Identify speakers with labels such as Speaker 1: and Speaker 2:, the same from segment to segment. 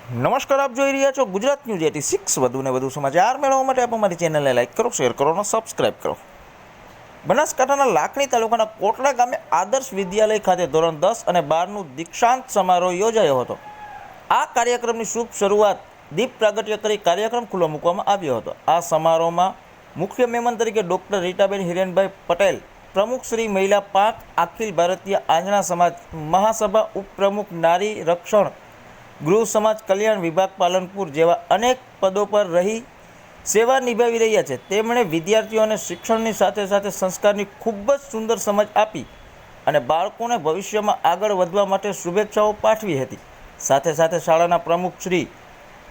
Speaker 1: નમસ્કાર, આપ જોઈ રહ્યા છો ગુજરાત ન્યૂઝ 86। વધુને વધુ સમાચાર મેળવવા માટે આપ અમારી ચેનલને લાઇક કરો, શેર કરો અને સબસ્ક્રાઇબ કરો। બનાસકાંઠાના લાખણી તાલુકાના કોટડા ગામે આદર્શ વિદ્યાલય ખાતે ધોરણ 10 અને 12નું દીક્ષાંત સમારોહ યોજાયો હતો। આ કાર્યક્રમની શુભ શરૂઆત દીપ પ્રાગટ્ય કરી કાર્યક્રમ ખુલ્લો મૂકવામાં આવ્યો હતો। આ સમારોહમાં મુખ્ય મહેમાન તરીકે ડૉક્ટર રીટાબેન હિરેનભાઈ પટેલ, પ્રમુખ શ્રી મહિલા પાંખ અખિલ ભારતીય આંજણા સમાજ મહાસભા, ઉપપ્રમુખ નારી રક્ષણ ગૃહ સમાજ કલ્યાણ વિભાગ પાલનપુર જેવા અનેક પદો પર રહી સેવા નિભાવી રહ્યા છે। તેમણે વિદ્યાર્થીઓને શિક્ષણની સાથે સાથે સંસ્કારની ખૂબ જ સુંદર સમજ આપી અને બાળકોને ભવિષ્યમાં આગળ વધવા માટે શુભેચ્છાઓ પાઠવી હતી। સાથે સાથે શાળાના પ્રમુખ શ્રી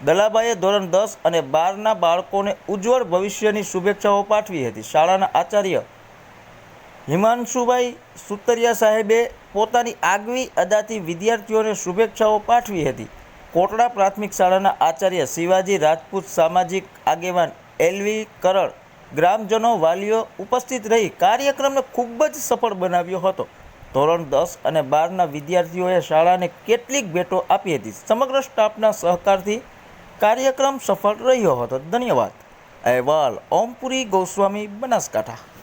Speaker 1: દલાભાઈએ ધોરણ 10 અને 12ના બાળકોને ઉજ્જવળ ભવિષ્યની શુભેચ્છાઓ પાઠવી હતી। શાળાના આચાર્ય હિમાંશુભાઈ સુતરિયા સાહેબે પોતાની આગવી અદાથી વિદ્યાર્થીઓને શુભેચ્છાઓ પાઠવી હતી। કોટડા પ્રાથમિક શાળાના આચાર્ય શિવાજી રાજપૂત, સામાજિક આગેવાન એલવી કરળ, ગ્રામજનો, વાલીઓ ઉપસ્થિત રહી કાર્યક્રમને ખૂબ જ સફળ બનાવ્યો હતો। ધોરણ 10 અને 12ના વિદ્યાર્થીઓએ શાળાને કેટલીક ભેટો આપી હતી। સમગ્ર સ્ટાફના સહકારથી કાર્યક્રમ સફળ રહ્યો હતો। ધન્યવાદ। અહેવાલ ઓમપુરી ગોસ્વામી, બનાસકાંઠા।